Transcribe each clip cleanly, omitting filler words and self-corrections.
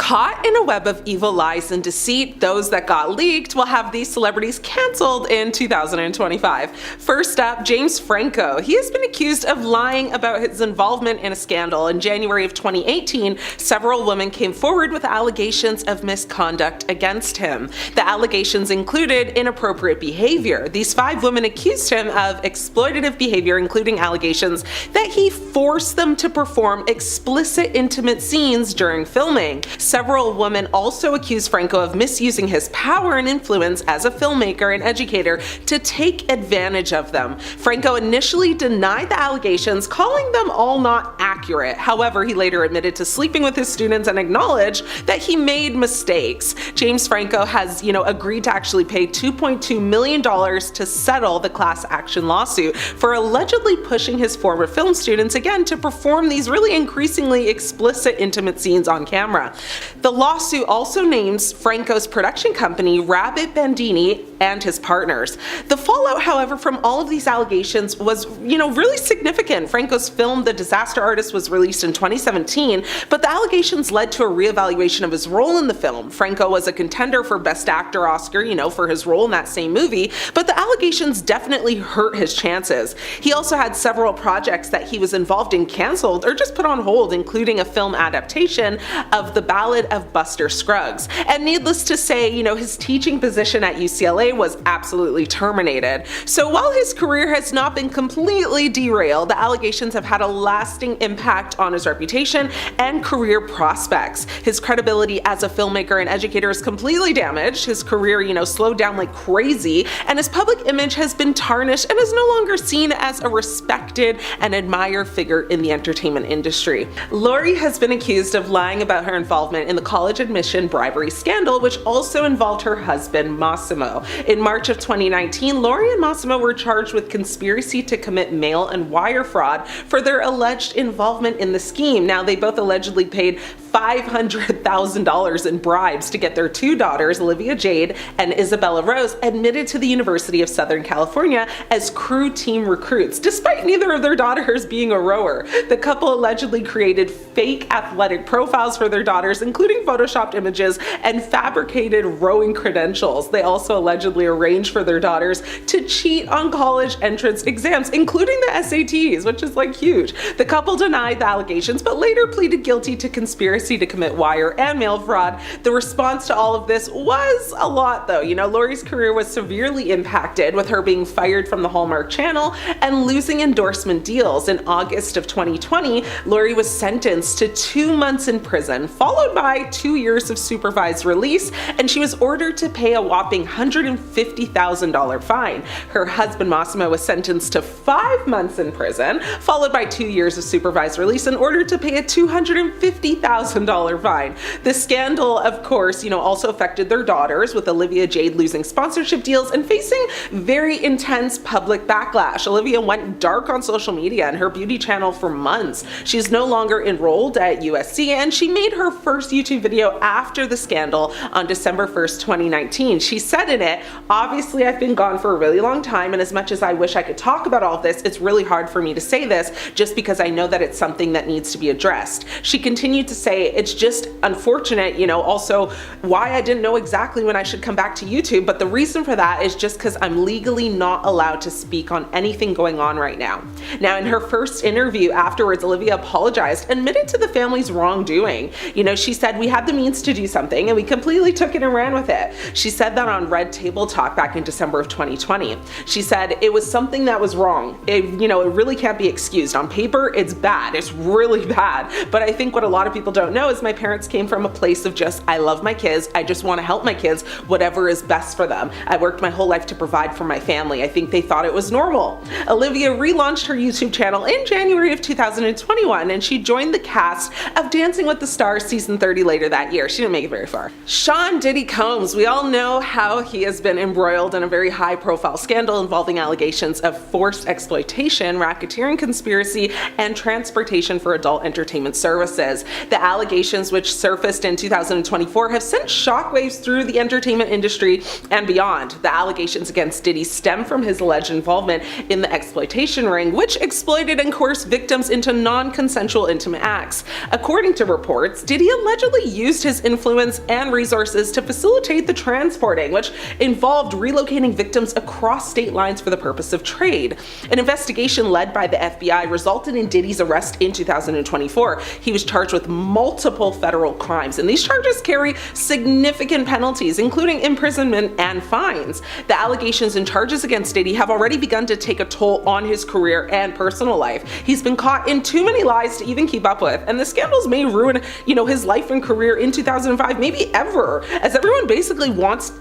Caught in a web of evil lies and deceit, those that got leaked will have these celebrities cancelled in 2025. First up, James Franco. He has been accused of lying about his involvement in a scandal. In January of 2018, several women came forward with allegations of misconduct against him. The allegations included inappropriate behavior. These 5 women accused him of exploitative behavior, including allegations that he forced them to perform explicit intimate scenes during filming. Several women also accused Franco of misusing his power and influence as a filmmaker and educator to take advantage of them. Franco initially denied the allegations, calling them all not accurate. However, he later admitted to sleeping with his students and acknowledged that he made mistakes. James Franco has, agreed to actually pay $2.2 million to settle the class action lawsuit for allegedly pushing his former film students again to perform these really increasingly explicit intimate scenes on camera. The lawsuit also names Franco's production company, Rabbit Bandini, and his partners. The fallout, however, from all of these allegations was, really significant. Franco's film, The Disaster Artist, was released in 2017, but the allegations led to a reevaluation of his role in the film. Franco was a contender for Best Actor Oscar, for his role in that same movie, but the allegations definitely hurt his chances. He also had several projects that he was involved in canceled or just put on hold, including a film adaptation of The Ballad of Buster Scruggs. And needless to say, his teaching position at UCLA was absolutely terminated. So while his career has not been completely derailed, the allegations have had a lasting impact on his reputation and career prospects. His credibility as a filmmaker and educator is completely damaged. His career, slowed down like crazy, and his public image has been tarnished and is no longer seen as a respected and admired figure in the entertainment industry. Lori has been accused of lying about her involvement in the college admission bribery scandal, which also involved her husband, Massimo. In March of 2019, Lori and Massimo were charged with conspiracy to commit mail and wire fraud for their alleged involvement in the scheme. Now, they both allegedly paid $500,000 in bribes to get their 2 daughters, Olivia Jade and Isabella Rose, admitted to the University of Southern California as crew team recruits, despite neither of their daughters being a rower. The couple allegedly created fake athletic profiles for their daughters, including photoshopped images and fabricated rowing credentials. They also allegedly arranged for their daughters to cheat on college entrance exams, including the SATs, which is huge. The couple denied the allegations, but later pleaded guilty to conspiracy to commit wire and mail fraud. The response to all of this was a lot, though. Lori's career was severely impacted, with her being fired from the Hallmark Channel and losing endorsement deals. In August of 2020, Lori was sentenced to 2 months in prison, followed by 2 years of supervised release, and she was ordered to pay a whopping $150,000 fine. Her husband, Massimo, was sentenced to 5 months in prison, followed by 2 years of supervised release, and ordered to pay a $250,000 fine. The scandal, of course, also affected their daughters, with Olivia Jade losing sponsorship deals and facing very intense public backlash. Olivia went dark on social media and her beauty channel for months. She's no longer enrolled at USC, and she made her first YouTube video after the scandal on December 1st, 2019. She said in it, "Obviously, I've been gone for a really long time, and as much as I wish I could talk about all of this, it's really hard for me to say this just because I know that it's something that needs to be addressed." She continued to say, "It's just unfortunate, also why I didn't know exactly when I should come back to YouTube, but the reason for that is just because I'm legally not allowed to speak on anything going on right now." Now, in her first interview afterwards, Olivia apologized, admitted to the family's wrongdoing. She said, "We had the means to do something and we completely took it and ran with it." She said that on Red Table Talk back in December of 2020. She said, "It was something that was wrong. It really can't be excused. On paper, it's bad. It's really bad. But I think what a lot of people don't know is my parents came from a place of just, I love my kids. I just want to help my kids, whatever is best for them. I worked my whole life to provide for my family. I think they thought it was normal." Olivia relaunched her YouTube channel in January of 2021, and she joined the cast of Dancing with the Stars season 30 later that year. She didn't make it very far. Sean Diddy Combs. We all know how he has been embroiled in a very high-profile scandal involving allegations of forced exploitation, racketeering conspiracy, and transportation for adult entertainment services. The allegations, which surfaced in 2024, have sent shockwaves through the entertainment industry and beyond. The allegations against Diddy stem from his alleged involvement in the exploitation ring, which exploited and coerced victims into non-consensual intimate acts. According to reports, Diddy allegedly used his influence and resources to facilitate the transporting, which involved relocating victims across state lines for the purpose of trade. An investigation led by the FBI resulted in Diddy's arrest in 2024. He was charged with multiple federal crimes, and these charges carry significant penalties, including imprisonment and fines. The allegations and charges against Diddy have already begun to take a toll on his career and personal life. He's been caught in too many lies to even keep up with, and the scandals may ruin, his life and career in 2005, maybe ever, as everyone basically wants,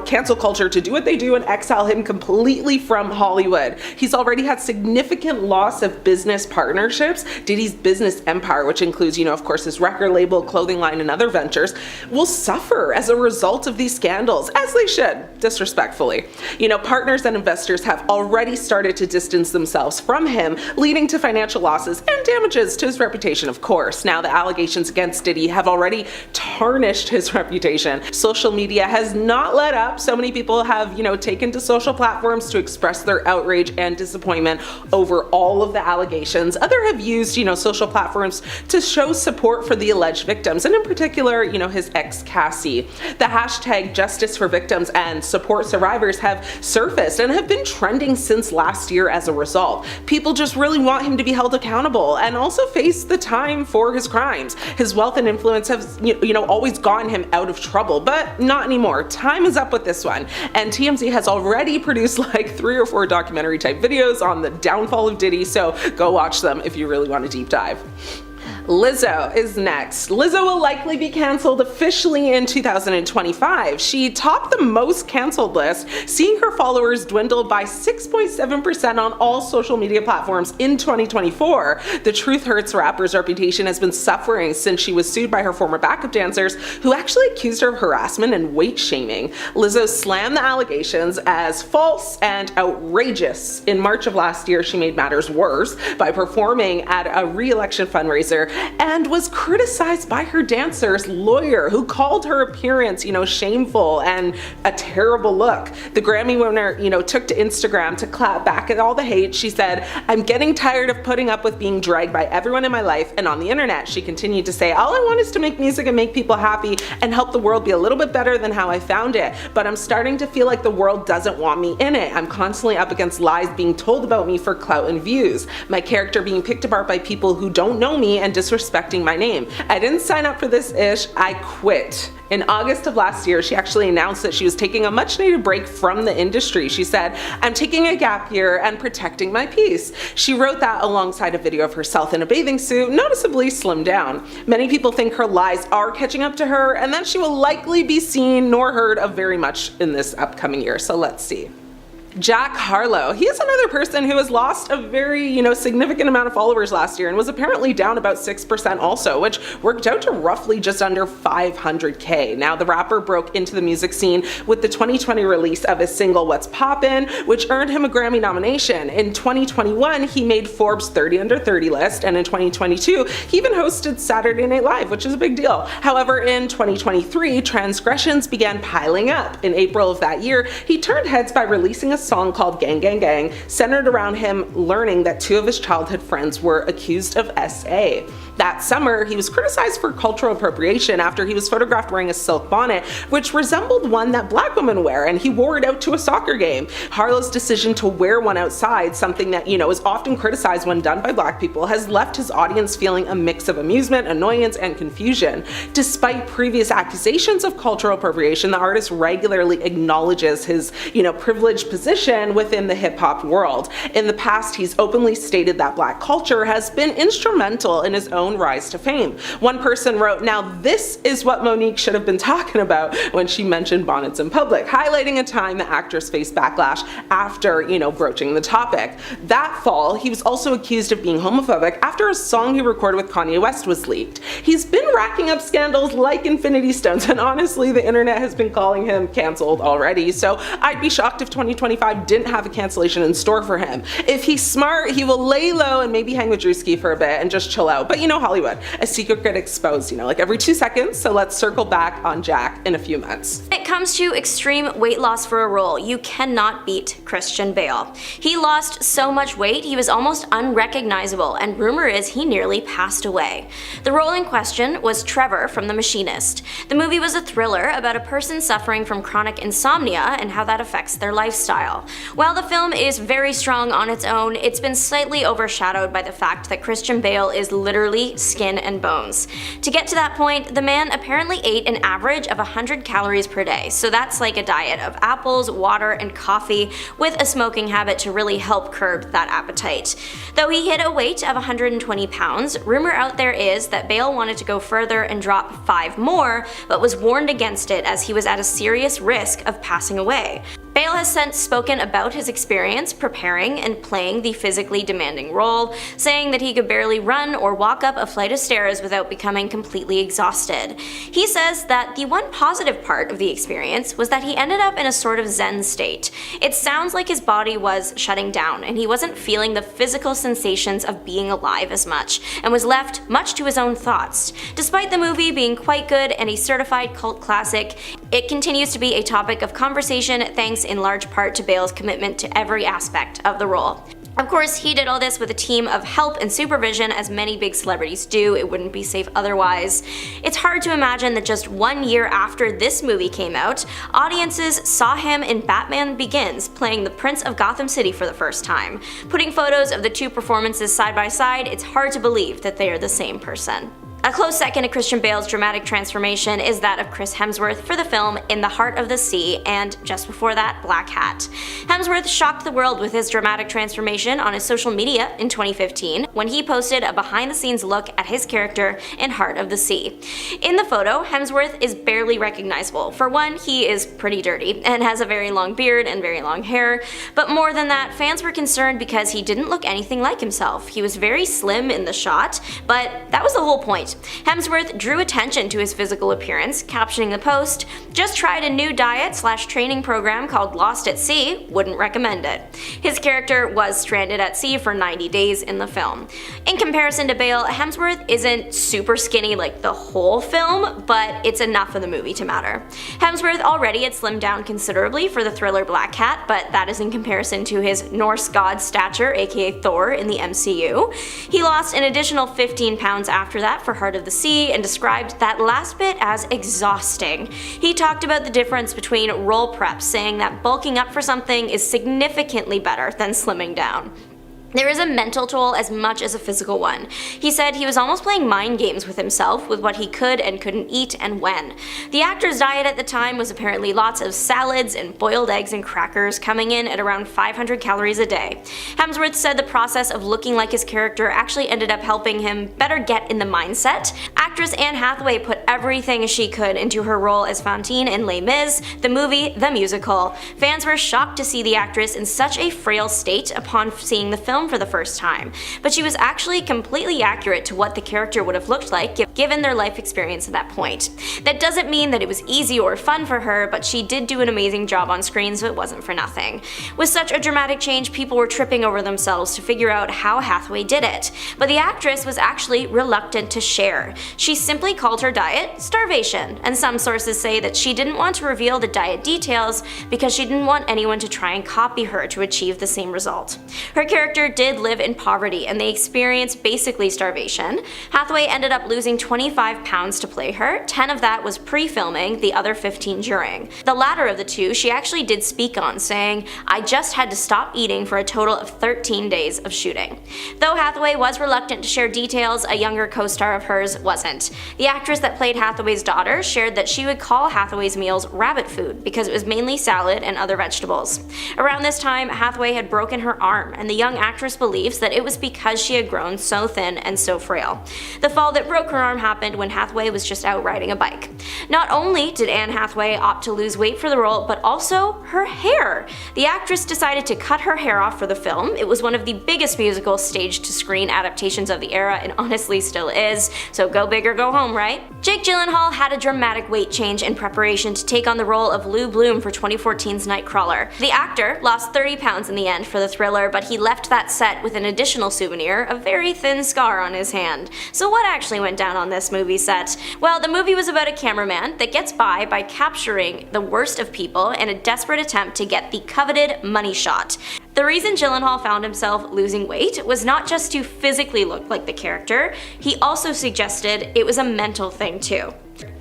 cancel culture to do what they do and exile him completely from Hollywood. He's already had significant loss of business partnerships. Diddy's business empire, which includes, of course, his record label, clothing line, and other ventures, will suffer as a result of these scandals, as they should, disrespectfully. Partners and investors have already started to distance themselves from him, leading to financial losses and damages to his reputation, of course. Now, the allegations against Diddy have already tarnished his reputation. Social media has not let up. So many people have, taken to social platforms to express their outrage and disappointment over all of the allegations. Others have used, social platforms to show support for the alleged victims, and in particular, his ex Cassie. The hashtag Justice for Victims and Support Survivors have surfaced and have been trending since last year as a result. People just really want him to be held accountable and also face the time for his crimes. His wealth and influence have, always gotten him out of trouble, but not anymore. Time is up with this one. And TMZ has already produced like 3 or 4 documentary type videos on the downfall of Diddy, so go watch them if you really want a deep dive. Lizzo is next. Lizzo will likely be canceled officially in 2025. She topped the most canceled list, seeing her followers dwindle by 6.7% on all social media platforms in 2024. The Truth Hurts rapper's reputation has been suffering since she was sued by her former backup dancers, who actually accused her of harassment and weight shaming. Lizzo slammed the allegations as false and outrageous. In March of last year, she made matters worse by performing at a re-election fundraiser and was criticized by her dancer's lawyer, who called her appearance, shameful and a terrible look. The Grammy winner, took to Instagram to clap back at all the hate. She said, "I'm getting tired of putting up with being dragged by everyone in my life and on the internet." She continued to say, "All I want is to make music and make people happy and help the world be a little bit better than how I found it. But I'm starting to feel like the world doesn't want me in it. I'm constantly up against lies being told about me for clout and views. My character being picked apart by people who don't know me and disrespecting my name. I didn't sign up for this ish, I quit." In August of last year, she actually announced that she was taking a much needed break from the industry. She said, "I'm taking a gap year and protecting my peace." She wrote that alongside a video of herself in a bathing suit, noticeably slimmed down. Many people think her lies are catching up to her and that she will likely be seen nor heard of very much in this upcoming year. So let's see. Jack Harlow. He is another person who has lost a very, significant amount of followers last year and was apparently down about 6% also, which worked out to roughly just under 500K. Now, the rapper broke into the music scene with the 2020 release of his single What's Poppin', which earned him a Grammy nomination. In 2021, he made Forbes 30 Under 30 list, and in 2022, he even hosted Saturday Night Live, which is a big deal. However, in 2023, transgressions began piling up. In April of that year, he turned heads by releasing a song called Gang Gang Gang, centered around him learning that 2 of his childhood friends were accused of SA. That summer, he was criticized for cultural appropriation after he was photographed wearing a silk bonnet, which resembled one that Black women wear, and he wore it out to a soccer game. Harlow's decision to wear one outside, something that, is often criticized when done by Black people, has left his audience feeling a mix of amusement, annoyance, and confusion. Despite previous accusations of cultural appropriation, the artist regularly acknowledges his, privileged position within the hip-hop world. In the past, he's openly stated that Black culture has been instrumental in his own rise to fame. One person wrote, "Now this is what Monique should have been talking about when she mentioned bonnets in public," highlighting a time the actress faced backlash after, broaching the topic. That fall, he was also accused of being homophobic after a song he recorded with Kanye West was leaked. He's been racking up scandals like Infinity Stones, and honestly, the internet has been calling him canceled already, so I'd be shocked if 2025 2025 didn't have a cancellation in store for him. If he's smart, he will lay low and maybe hang with Drewski for a bit and just chill out. But you know Hollywood, a secret gets exposed, you know, like every 2 seconds. So let's circle back on Jack in a few months. When it comes to extreme weight loss for a role, you cannot beat Christian Bale. He lost so much weight he was almost unrecognizable, and rumor is he nearly passed away. The role in question was Trevor from The Machinist. The movie was a thriller about a person suffering from chronic insomnia and how that affects their lifestyle. While the film is very strong on its own, it's been slightly overshadowed by the fact that Christian Bale is literally skin and bones. To get to that point, the man apparently ate an average of 100 calories per day, so that's like a diet of apples, water, and coffee, with a smoking habit to really help curb that appetite. Though he hit a weight of 120 pounds, rumor out there is that Bale wanted to go further and drop 5 more, but was warned against it as he was at a serious risk of passing away. Bale has since spoken about his experience preparing and playing the physically demanding role, saying that he could barely run or walk up a flight of stairs without becoming completely exhausted. He says that the one positive part of the experience was that he ended up in a sort of zen state. It sounds like his body was shutting down and he wasn't feeling the physical sensations of being alive as much, and was left much to his own thoughts. Despite the movie being quite good and a certified cult classic, it continues to be a topic of conversation thanks in large part to Bale's commitment to every aspect of the role. Of course, he did all this with a team of help and supervision, as many big celebrities do. It wouldn't be safe otherwise. It's hard to imagine that just 1 year after this movie came out, audiences saw him in Batman Begins playing the Prince of Gotham City for the first time. Putting photos of the two performances side by side, it's hard to believe that they are the same person. A close second to Christian Bale's dramatic transformation is that of Chris Hemsworth for the film In the Heart of the Sea, and just before that, Black Hat. Hemsworth shocked the world with his dramatic transformation on his social media in 2015 when he posted a behind-the-scenes look at his character in Heart of the Sea. In the photo, Hemsworth is barely recognizable. For one, he is pretty dirty and has a very long beard and very long hair, but more than that, fans were concerned because he didn't look anything like himself. He was very slim in the shot, but that was the whole point. Hemsworth drew attention to his physical appearance, captioning the post, "Just tried a new diet/training program called Lost at Sea, wouldn't recommend it." His character was stranded at sea for 90 days in the film. In comparison to Bale, Hemsworth isn't super skinny like the whole film, but it's enough for the movie to matter. Hemsworth already had slimmed down considerably for the thriller Black Hat, but that is in comparison to his Norse god stature, aka Thor, in the MCU. He lost an additional 15 pounds after that for Heart of the Sea and described that last bit as exhausting. He talked about the difference between role prep, saying that bulking up for something is significantly better than slimming down. There is a mental toll as much as a physical one. He said he was almost playing mind games with himself with what he could and couldn't eat and when. The actor's diet at the time was apparently lots of salads and boiled eggs and crackers, coming in at around 500 calories a day. Hemsworth said the process of looking like his character actually ended up helping him better get in the mindset. Actress Anne Hathaway put everything she could into her role as Fantine in Les Mis, the movie The Musical. Fans were shocked to see the actress in such a frail state upon seeing the film for the first time, but she was actually completely accurate to what the character would have looked like given their life experience at that point. That doesn't mean that it was easy or fun for her, but she did do an amazing job on screen, so it wasn't for nothing. With such a dramatic change, people were tripping over themselves to figure out how Hathaway did it, but the actress was actually reluctant to share. She simply called her diet starvation, and some sources say that she didn't want to reveal the diet details because she didn't want anyone to try and copy her to achieve the same result. Her character did live in poverty and they experienced basically starvation. Hathaway ended up losing 25 pounds to play her, 10 of that was pre-filming, the other 15 during. The latter of the two she actually did speak on, saying, "I just had to stop eating for a total of 13 days of shooting." Though Hathaway was reluctant to share details, a younger co-star of hers wasn't. The actress that played Hathaway's daughter shared that she would call Hathaway's meals rabbit food because it was mainly salad and other vegetables. Around this time, Hathaway had broken her arm, and the young actress believes that it was because she had grown so thin and so frail. The fall that broke her arm happened when Hathaway was just out riding a bike. Not only did Anne Hathaway opt to lose weight for the role, but also her hair. The actress decided to cut her hair off for the film. It was one of the biggest musical stage-to-screen adaptations of the era, and honestly still is, so go big or go home, right? Jake Gyllenhaal had a dramatic weight change in preparation to take on the role of Lou Bloom for 2014's Nightcrawler. The actor lost 30 pounds in the end for the thriller, but he left that set with an additional souvenir, a very thin scar on his hand. So what actually went down on this movie set? Well, the movie was about a cameraman that gets by capturing the worst of people in a desperate attempt to get the coveted money shot. The reason Gyllenhaal found himself losing weight was not just to physically look like the character, he also suggested it was a mental thing too.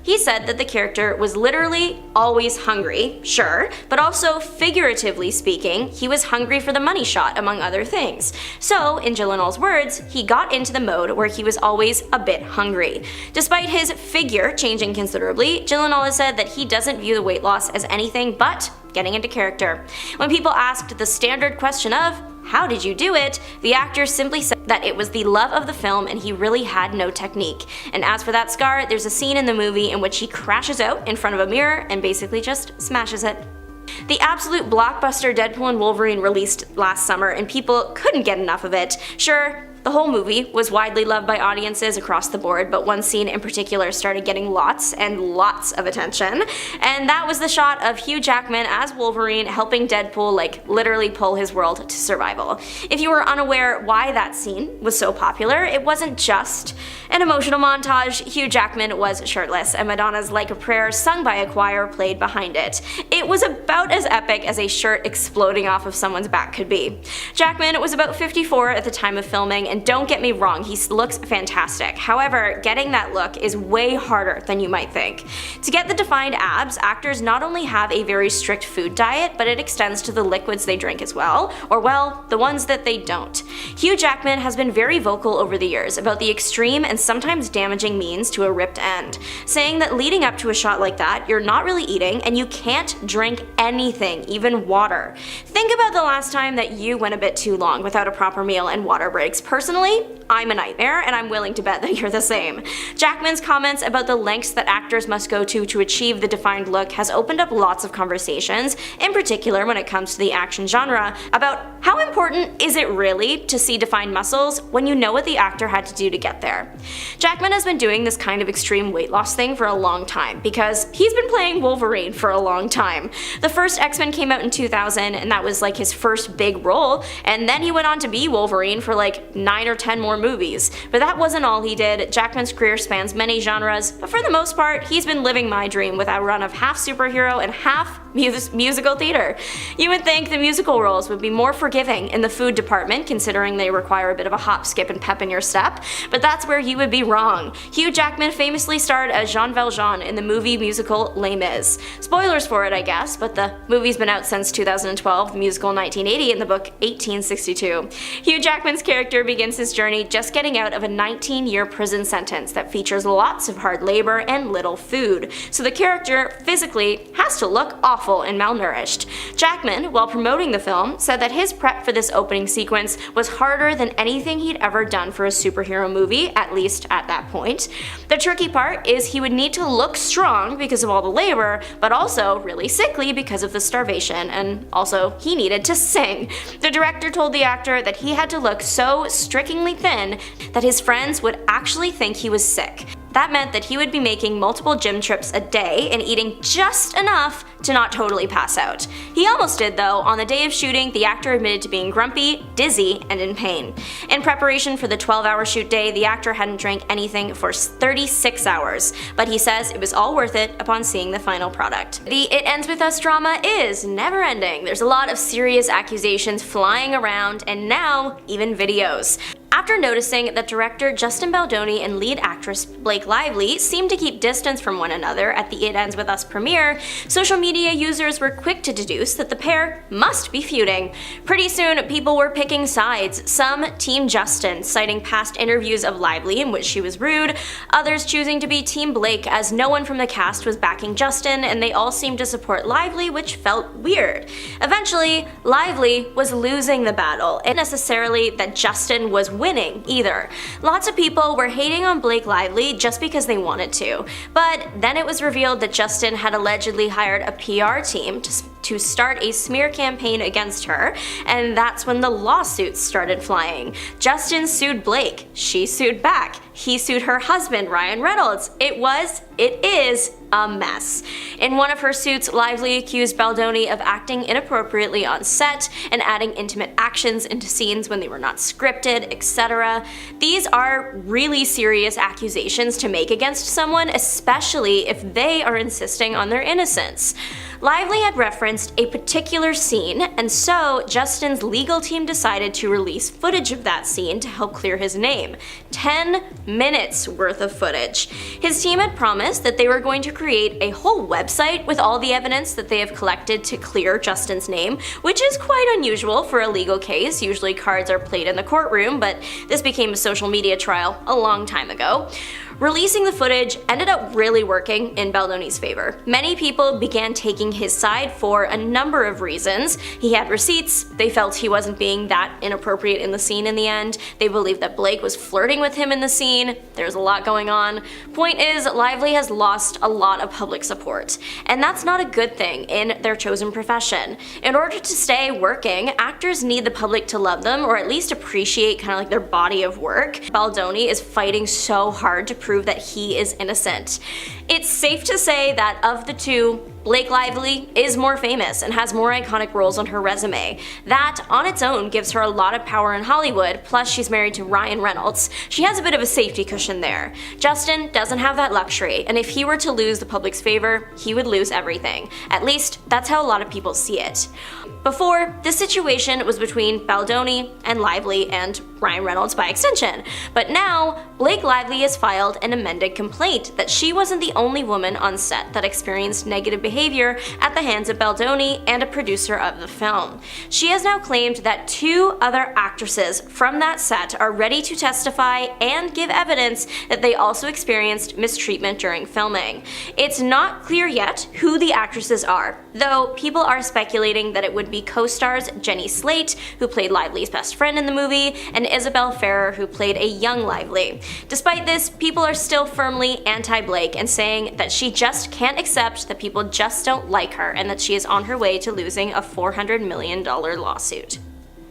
He said that the character was literally always hungry, sure, but also figuratively speaking, he was hungry for the money shot, among other things. So, in Gyllenhaal's words, he got into the mode where he was always a bit hungry. Despite his figure changing considerably, Gyllenhaal has said that he doesn't view the weight loss as anything but getting into character. When people asked the standard question of, "How did you do it?" the actor simply said that it was the love of the film and he really had no technique. And as for that scar, there's a scene in the movie in which he crashes out in front of a mirror and basically just smashes it. The absolute blockbuster Deadpool and Wolverine released last summer and people couldn't get enough of it. Sure, the whole movie was widely loved by audiences across the board, but one scene in particular started getting lots and lots of attention, and that was the shot of Hugh Jackman as Wolverine helping Deadpool literally pull his world to survival. If you were unaware why that scene was so popular, it wasn't just an emotional montage. Hugh Jackman was shirtless, and Madonna's Like a Prayer, sung by a choir, played behind it. It was about as epic as a shirt exploding off of someone's back could be. Jackman was about 54 at the time of filming, and don't get me wrong, he looks fantastic. However, getting that look is way harder than you might think. To get the defined abs, actors not only have a very strict food diet, but it extends to the liquids they drink as well, or well, the ones that they don't. Hugh Jackman has been very vocal over the years about the extreme and sometimes damaging means to a ripped end, saying that leading up to a shot like that, you're not really eating and you can't drink anything, even water. Think about the last time that you went a bit too long without a proper meal and water breaks. Personally, I'm a nightmare, and I'm willing to bet that you're the same. Jackman's comments about the lengths that actors must go to achieve the defined look has opened up lots of conversations, in particular when it comes to the action genre, about how important is it really to see defined muscles when you know what the actor had to do to get there. Jackman has been doing this kind of extreme weight loss thing for a long time, because he's been playing Wolverine for a long time. The first X-Men came out in 2000, and that was his first big role, and then he went on to be Wolverine for 9 or 10 more movies. But that wasn't all he did. Jackman's career spans many genres, but for the most part, he's been living my dream with a run of half superhero and half musical theater. You would think the musical roles would be more forgiving in the food department, considering they require a bit of a hop, skip, and pep in your step, but that's where you would be wrong. Hugh Jackman famously starred as Jean Valjean in the movie musical Les Mis. Spoilers for it, I guess, but the movie's been out since 2012, the musical 1980, and the book 1862. Hugh Jackman's character begins his journey just getting out of a 19-year prison sentence that features lots of hard labor and little food, so the character physically has to look awful and malnourished. Jackman, while promoting the film, said that his prep for this opening sequence was harder than anything he'd ever done for a superhero movie, at least at that point. The tricky part is he would need to look strong because of all the labor, but also really sickly because of the starvation, and also he needed to sing. The director told the actor that he had to look so strikingly thin that his friends would actually think he was sick. That meant that he would be making multiple gym trips a day and eating just enough to not totally pass out. He almost did though. On the day of shooting, the actor admitted to being grumpy, dizzy, and in pain. In preparation for the 12-hour shoot day, the actor hadn't drank anything for 36 hours, but he says it was all worth it upon seeing the final product. The It Ends With Us drama is never ending. There's a lot of serious accusations flying around, and now even videos. After noticing that director Justin Baldoni and lead actress Blake Lively seemed to keep distance from one another at the It Ends With Us premiere, social media users were quick to deduce that the pair must be feuding. Pretty soon, people were picking sides, some Team Justin, citing past interviews of Lively in which she was rude, others choosing to be Team Blake as no one from the cast was backing Justin and they all seemed to support Lively, which felt weird. Eventually, Lively was losing the battle, and necessarily that Justin was winning either. Lots of people were hating on Blake Lively just because they wanted to, but then it was revealed that Justin had allegedly hired a PR team to start a smear campaign against her, and that's when the lawsuits started flying. Justin sued Blake, she sued back, he sued her husband, Ryan Reynolds. It is a mess. In one of her suits, Lively accused Baldoni of acting inappropriately on set and adding intimate actions into scenes when they were not scripted, etc. These are really serious accusations to make against someone, especially if they are insisting on their innocence. Lively had referenced a particular scene, and so Justin's legal team decided to release footage of that scene to help clear his name. 10 minutes worth of footage. His team had promised that they were going to create a whole website with all the evidence that they have collected to clear Justin's name, which is quite unusual for a legal case. Usually cards are played in the courtroom, but this became a social media trial a long time ago. Releasing the footage ended up really working in Baldoni's favor. Many people began taking his side for a number of reasons. He had receipts, they felt he wasn't being that inappropriate in the scene in the end, they believed that Blake was flirting with him in the scene, there's a lot going on. Point is, Lively has lost a lot of public support, and that's not a good thing in their chosen profession. In order to stay working, actors need the public to love them, or at least appreciate kind of like their body of work. Baldoni is fighting so hard to prove that he is innocent. It's safe to say that of the two, Blake Lively is more famous and has more iconic roles on her resume. That, on its own, gives her a lot of power in Hollywood, plus she's married to Ryan Reynolds. She has a bit of a safety cushion there. Justin doesn't have that luxury, and if he were to lose the public's favor, he would lose everything. At least, that's how a lot of people see it. Before, this situation was between Baldoni and Lively and Ryan Reynolds by extension, but now, Blake Lively has filed an amended complaint that she wasn't the only woman on set that experienced negative behavior at the hands of Baldoni and a producer of the film. She has now claimed that 2 other actresses from that set are ready to testify and give evidence that they also experienced mistreatment during filming. It's not clear yet who the actresses are, though people are speculating that it would be co-stars Jenny Slate, who played Lively's best friend in the movie, and Isabel Ferrer, who played a young Lively. Despite this, people are still firmly anti-Blake and saying that she just can't accept that people just don't like her and that she is on her way to losing a $400 million lawsuit.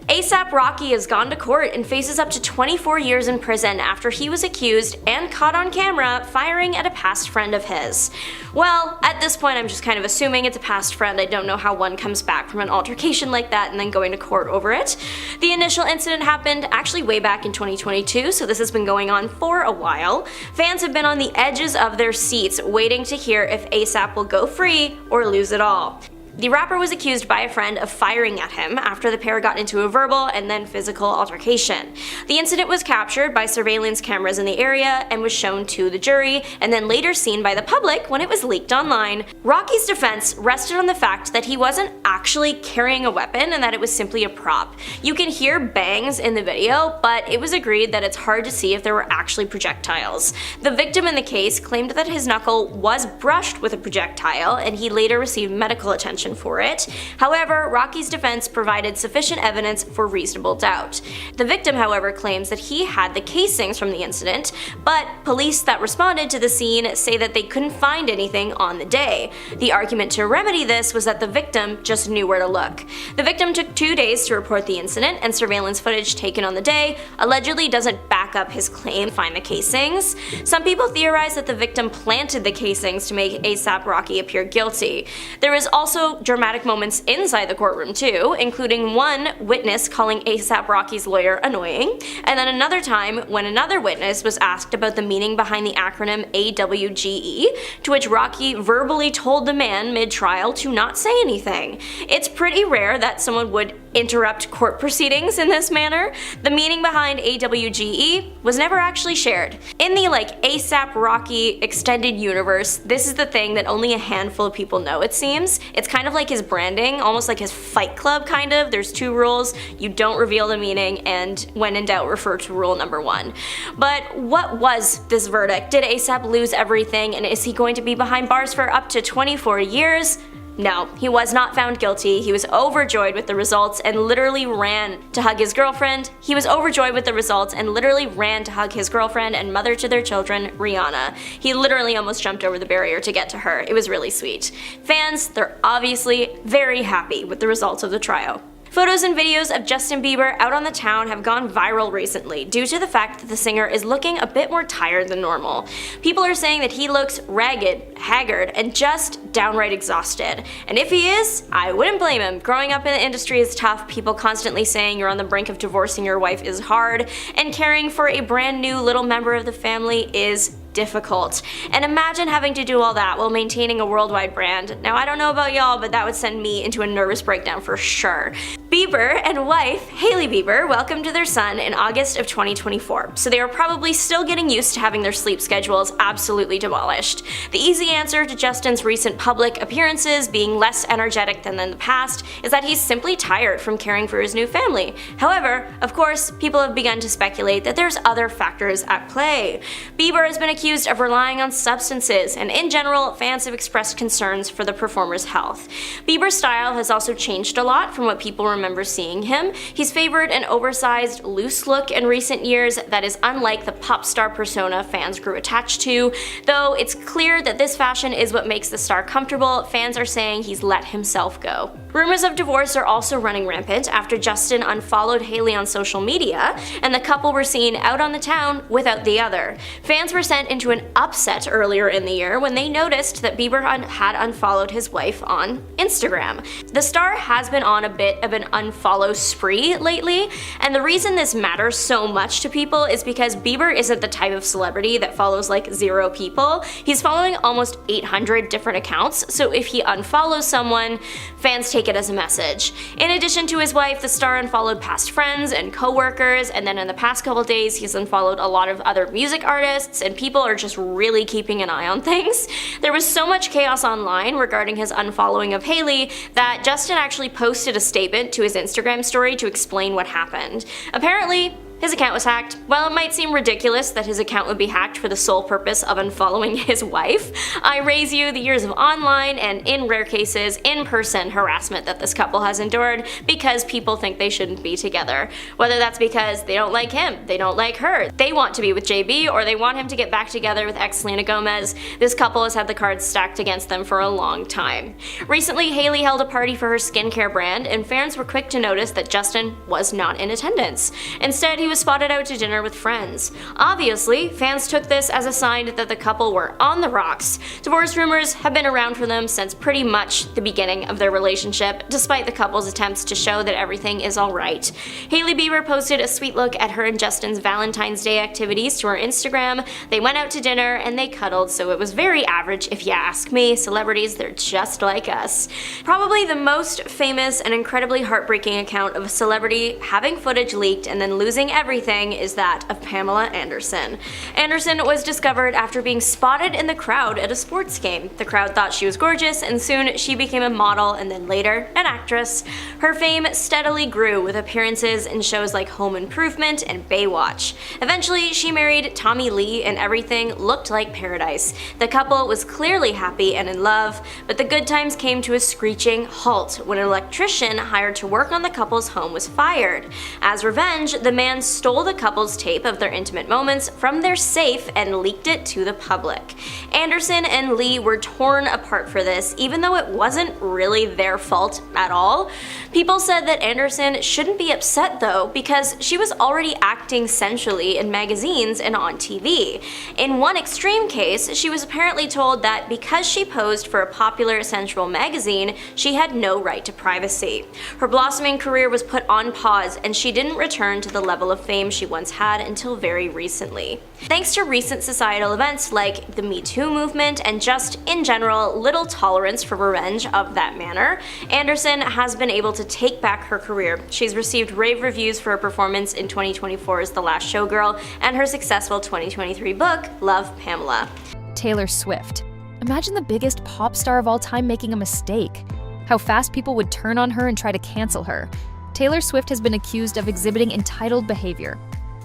A$AP Rocky has gone to court and faces up to 24 years in prison after he was accused and caught on camera firing at a past friend of his. Well, at this point I'm just kind of assuming it's a past friend. I don't know how one comes back from an altercation like that and then going to court over it. The initial incident happened actually way back in 2022, so this has been going on for a while. Fans have been on the edges of their seats waiting to hear if A$AP will go free or lose it all. The rapper was accused by a friend of firing at him after the pair got into a verbal and then physical altercation. The incident was captured by surveillance cameras in the area and was shown to the jury, and then later seen by the public when it was leaked online. Rocky's defense rested on the fact that he wasn't actually carrying a weapon and that it was simply a prop. You can hear bangs in the video, but it was agreed that it's hard to see if there were actually projectiles. The victim in the case claimed that his knuckle was brushed with a projectile, and he later received medical attention for it. However, Rocky's defense provided sufficient evidence for reasonable doubt. The victim, however, claims that he had the casings from the incident, but police that responded to the scene say that they couldn't find anything on the day. The argument to remedy this was that the victim just knew where to look. The victim took 2 days to report the incident, and surveillance footage taken on the day allegedly doesn't back up his claim to find the casings. Some people theorize that the victim planted the casings to make A$AP Rocky appear guilty. There is also dramatic moments inside the courtroom too, including one witness calling A$AP Rocky's lawyer annoying, and then another time when another witness was asked about the meaning behind the acronym AWGE, to which Rocky verbally told the man mid-trial to not say anything. It's pretty rare that someone would interrupt court proceedings in this manner. The meaning behind AWGE was never actually shared. In the A$AP Rocky extended universe, this is the thing that only a handful of people know, it seems. It's kind of like his branding, almost like his Fight Club kind of. There's 2 rules: you don't reveal the meaning, and when in doubt refer to rule number 1. But what was this verdict? Did A$AP lose everything, and is he going to be behind bars for up to 24 years? No, he was not found guilty. He was overjoyed with the results and literally ran to hug his girlfriend. He was overjoyed with the results and literally ran to hug his girlfriend and mother to their children, Rihanna. He literally almost jumped over the barrier to get to her. It was really sweet. Fans, they're obviously very happy with the results of the trial. Photos and videos of Justin Bieber out on the town have gone viral recently due to the fact that the singer is looking a bit more tired than normal. People are saying that he looks ragged, haggard, and just downright exhausted. And if he is, I wouldn't blame him. Growing up in the industry is tough, people constantly saying you're on the brink of divorcing your wife is hard, and caring for a brand new little member of the family is difficult. And imagine having to do all that while maintaining a worldwide brand. Now, I don't know about y'all, but that would send me into a nervous breakdown for sure. Bieber and wife, Hailey Bieber, welcomed their son in August of 2024, so they are probably still getting used to having their sleep schedules absolutely demolished. The easy answer to Justin's recent public appearances being less energetic than in the past is that he's simply tired from caring for his new family. However, of course, people have begun to speculate that there's other factors at play. Bieber has been accused of relying on substances, and in general, fans have expressed concerns for the performer's health. Bieber's style has also changed a lot from what people remember seeing him. He's favored an oversized, loose look in recent years that is unlike the pop star persona fans grew attached to. Though it's clear that this fashion is what makes the star comfortable, fans are saying he's let himself go. Rumors of divorce are also running rampant after Justin unfollowed Hailey on social media, and the couple were seen out on the town without the other. Fans were sent into an upset earlier in the year when they noticed that Bieber had unfollowed his wife on Instagram. The star has been on a bit of an unfollow spree lately, and the reason this matters so much to people is because Bieber isn't the type of celebrity that follows like 0 people. He's following almost 800 different accounts, so if he unfollows someone, fans take it as a message. In addition to his wife, the star unfollowed past friends and co-workers, and then in the past couple days he's unfollowed a lot of other music artists, and people are just really keeping an eye on things. There was so much chaos online regarding his unfollowing of Hailey that Justin actually posted a statement to his Instagram story to explain what happened. Apparently, his account was hacked. While it might seem ridiculous that his account would be hacked for the sole purpose of unfollowing his wife, I raise you the years of online and, in rare cases, in-person harassment that this couple has endured because people think they shouldn't be together. Whether that's because they don't like him, they don't like her, they want to be with JB, or they want him to get back together with ex-Selena Gomez, this couple has had the cards stacked against them for a long time. Recently, Hailey held a party for her skincare brand, and fans were quick to notice that Justin was not in attendance. Instead, he was spotted out to dinner with friends. Obviously, fans took this as a sign that the couple were on the rocks. Divorce rumors have been around for them since pretty much the beginning of their relationship, despite the couple's attempts to show that everything is alright. Hailey Bieber posted a sweet look at her and Justin's Valentine's Day activities to her Instagram. They went out to dinner and they cuddled, so it was very average if you ask me. Celebrities, they're just like us. Probably the most famous and incredibly heartbreaking account of a celebrity having footage leaked and then losing everything is that of Pamela Anderson. Anderson was discovered after being spotted in the crowd at a sports game. The crowd thought she was gorgeous, and soon she became a model and then later an actress. Her fame steadily grew with appearances in shows like Home Improvement and Baywatch. Eventually, she married Tommy Lee and everything looked like paradise. The couple was clearly happy and in love, but the good times came to a screeching halt when an electrician hired to work on the couple's home was fired. As revenge, the man stole the couple's tape of their intimate moments from their safe and leaked it to the public. Anderson and Lee were torn apart for this, even though it wasn't really their fault at all. People said that Anderson shouldn't be upset though, because she was already acting sensually in magazines and on TV. In one extreme case, she was apparently told that because she posed for a popular sensual magazine, she had no right to privacy. Her blossoming career was put on pause, and she didn't return to the level of fame she once had until very recently. Thanks to recent societal events like the Me Too movement and just, in general, little tolerance for revenge of that manner, Anderson has been able to take back her career. She's received rave reviews for her performance in 2024's The Last Showgirl and her successful 2023 book, Love, Pamela. Taylor Swift. Imagine the biggest pop star of all time making a mistake. How fast people would turn on her and try to cancel her. Taylor Swift has been accused of exhibiting entitled behavior.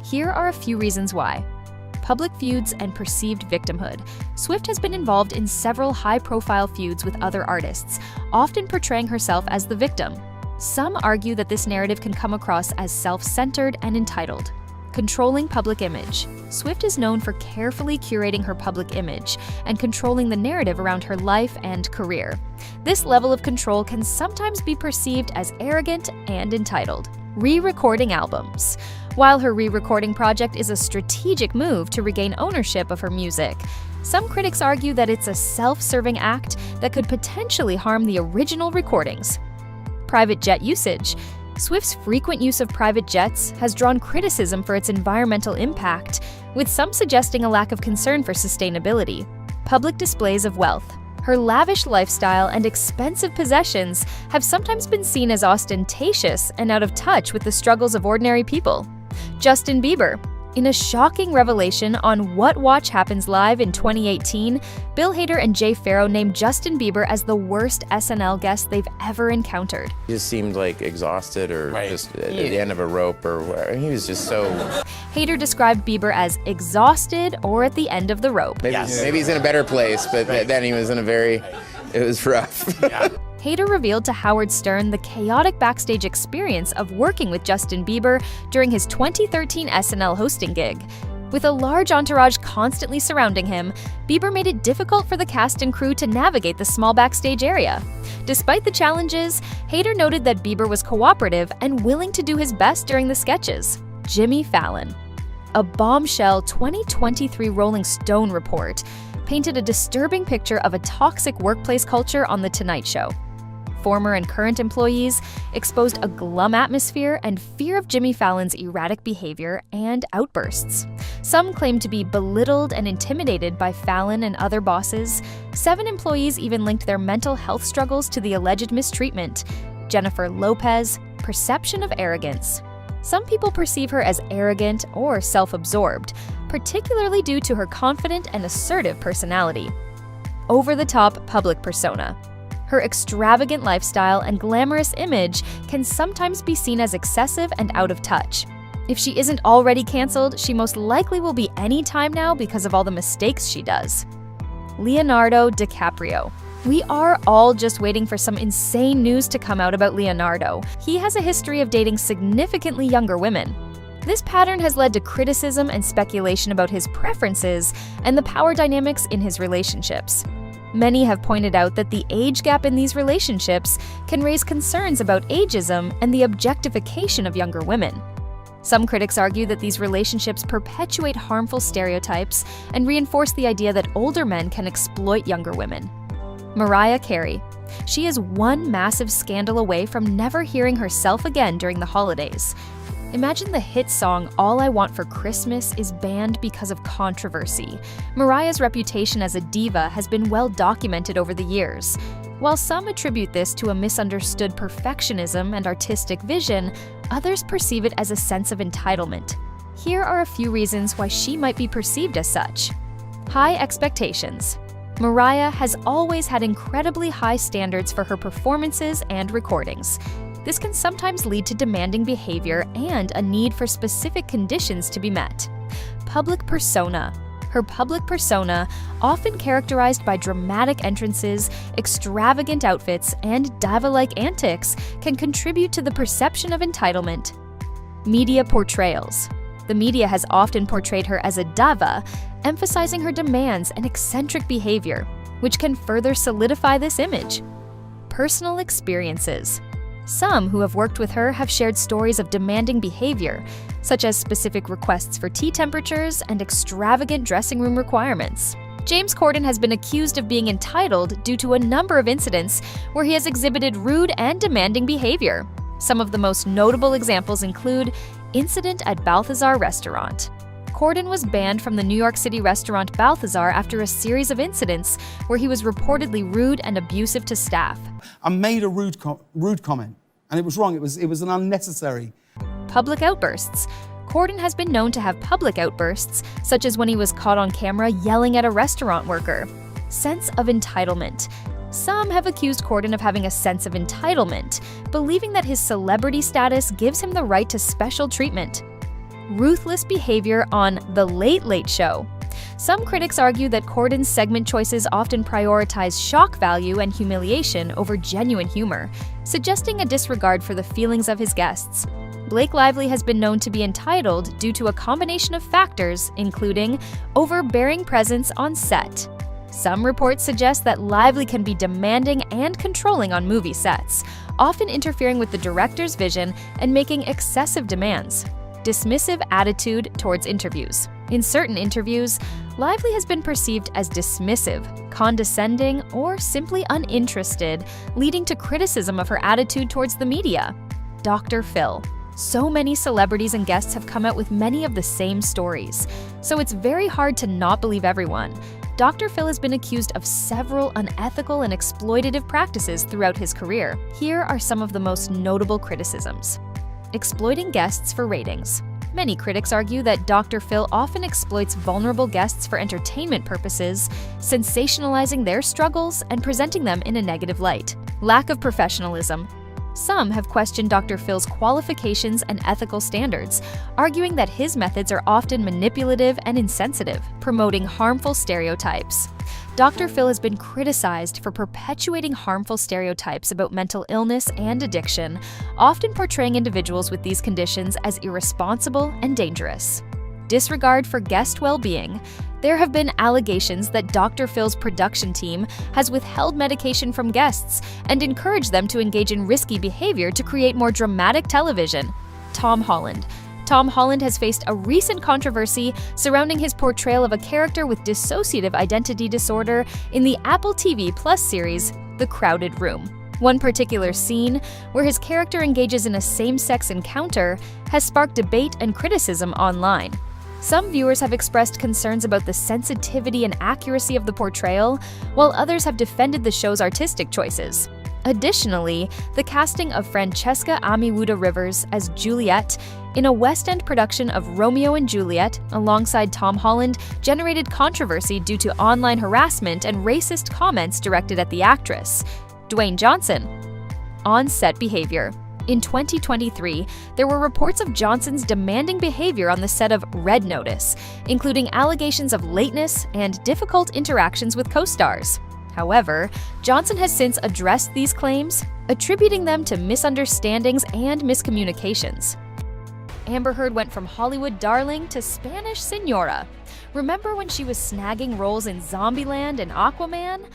Here are a few reasons why. public feuds, and perceived victimhood. Swift has been involved in several high-profile feuds with other artists, often portraying herself as the victim. Some argue that this narrative can come across as self-centered and entitled. Controlling public image. Swift is known for carefully curating her public image and controlling the narrative around her life and career. This level of control can sometimes be perceived as arrogant and entitled. Re-recording albums. While her re-recording project is a strategic move to regain ownership of her music, some critics argue that it's a self-serving act that could potentially harm the original recordings. Private jet usage. Swift's frequent use of private jets has drawn criticism for its environmental impact, with some suggesting a lack of concern for sustainability. Public displays of wealth. Her lavish lifestyle and expensive possessions have sometimes been seen as ostentatious and out of touch with the struggles of ordinary people. Justin Bieber. In a shocking revelation on What Watch Happens Live in 2018, Bill Hader and Jay Pharoah named Justin Bieber as the worst SNL guest they've ever encountered. He just seemed like exhausted or just at the end of a rope or whatever. He was just so... Hader described Bieber as exhausted or at the end of the rope. Maybe he's in a better place, but then he was in a very... It was rough. Hader revealed to Howard Stern the chaotic backstage experience of working with Justin Bieber during his 2013 SNL hosting gig. With a large entourage constantly surrounding him, Bieber made it difficult for the cast and crew to navigate the small backstage area. Despite the challenges, Hader noted that Bieber was cooperative and willing to do his best during the sketches. Jimmy Fallon. A bombshell 2023 Rolling Stone report painted a disturbing picture of a toxic workplace culture on The Tonight Show. Former and current employees exposed a glum atmosphere and fear of Jimmy Fallon's erratic behavior and outbursts. Some claimed to be belittled and intimidated by Fallon and other bosses. 7 employees even linked their mental health struggles to the alleged mistreatment. Jennifer Lopez, perception of arrogance. Some people perceive her as arrogant or self-absorbed, particularly due to her confident and assertive personality. Over-the-top public persona. Her extravagant lifestyle and glamorous image can sometimes be seen as excessive and out of touch. If she isn't already canceled, she most likely will be any time now because of all the mistakes she does. Leonardo DiCaprio. We are all just waiting for some insane news to come out about Leonardo. He has a history of dating significantly younger women. This pattern has led to criticism and speculation about his preferences and the power dynamics in his relationships. Many have pointed out that the age gap in these relationships can raise concerns about ageism and the objectification of younger women. Some critics argue that these relationships perpetuate harmful stereotypes and reinforce the idea that older men can exploit younger women. Mariah Carey. She is one massive scandal away from never hearing herself again during the holidays. Imagine the hit song All I Want for Christmas is banned because of controversy. Mariah's reputation as a diva has been well documented over the years. While some attribute this to a misunderstood perfectionism and artistic vision, others perceive it as a sense of entitlement. Here are a few reasons why she might be perceived as such. High expectations. Mariah has always had incredibly high standards for her performances and recordings. This can sometimes lead to demanding behavior and a need for specific conditions to be met. Public persona. Her public persona, often characterized by dramatic entrances, extravagant outfits, and diva-like antics, can contribute to the perception of entitlement. Media portrayals. The media has often portrayed her as a diva, emphasizing her demands and eccentric behavior, which can further solidify this image. Personal experiences. Some who have worked with her have shared stories of demanding behavior, such as specific requests for tea temperatures and extravagant dressing room requirements. James Corden has been accused of being entitled due to a number of incidents where he has exhibited rude and demanding behavior. Some of the most notable examples include incident at Balthazar Restaurant. Corden was banned from the New York City restaurant Balthazar after a series of incidents where he was reportedly rude and abusive to staff. I made a rude comment, and it was wrong. It was an unnecessary. Public outbursts. Corden has been known to have public outbursts, such as when he was caught on camera yelling at a restaurant worker. Sense of entitlement. Some have accused Corden of having a sense of entitlement, believing that his celebrity status gives him the right to special treatment. ruthless behavior on The Late Late Show. Some critics argue that Corden's segment choices often prioritize shock value and humiliation over genuine humor, suggesting a disregard for the feelings of his guests. Blake Lively has been known to be entitled due to a combination of factors, including overbearing presence on set. Some reports suggest that Lively can be demanding and controlling on movie sets, often interfering with the director's vision and making excessive demands. Dismissive attitude towards interviews. In certain interviews, Lively has been perceived as dismissive, condescending, or simply uninterested, leading to criticism of her attitude towards the media. Dr. Phil. So many celebrities and guests have come out with many of the same stories, so it's very hard to not believe everyone. Dr. Phil has been accused of several unethical and exploitative practices throughout his career. Here are some of the most notable criticisms. Exploiting guests for ratings. Many critics argue that Dr. Phil often exploits vulnerable guests for entertainment purposes, sensationalizing their struggles and presenting them in a negative light. Lack of professionalism. Some have questioned Dr. Phil's qualifications and ethical standards, arguing that his methods are often manipulative and insensitive, promoting harmful stereotypes. Dr. Phil has been criticized for perpetuating harmful stereotypes about mental illness and addiction, often portraying individuals with these conditions as irresponsible and dangerous. Disregard for guest well-being. There have been allegations that Dr. Phil's production team has withheld medication from guests and encouraged them to engage in risky behavior to create more dramatic television. Tom Holland. Tom Holland has faced a recent controversy surrounding his portrayal of a character with dissociative identity disorder in the Apple TV Plus series, The Crowded Room. One particular scene, where his character engages in a same-sex encounter, has sparked debate and criticism online. Some viewers have expressed concerns about the sensitivity and accuracy of the portrayal, while others have defended the show's artistic choices. Additionally, the casting of Francesca Amiwuda Rivers as Juliet in a West End production of Romeo and Juliet alongside Tom Holland generated controversy due to online harassment and racist comments directed at the actress. Dwayne Johnson. On-set behavior. In 2023, there were reports of Johnson's demanding behavior on the set of Red Notice, including allegations of lateness and difficult interactions with co-stars. However, Johnson has since addressed these claims, attributing them to misunderstandings and miscommunications. Amber Heard went from Hollywood darling to Spanish señora. Remember when she was snagging roles in Zombieland and Aquaman?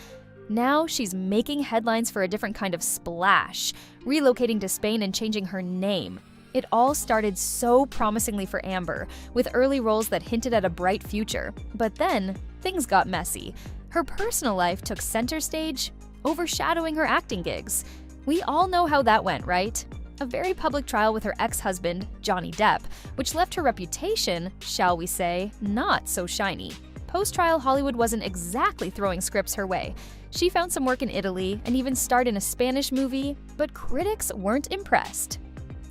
Now she's making headlines for a different kind of splash, relocating to Spain and changing her name. It all started so promisingly for Amber, with early roles that hinted at a bright future. But then, things got messy. Her personal life took center stage, overshadowing her acting gigs. We all know how that went, right? A very public trial with her ex-husband, Johnny Depp, which left her reputation, shall we say, not so shiny. Post-trial, Hollywood wasn't exactly throwing scripts her way. She found some work in Italy and even starred in a Spanish movie, but critics weren't impressed.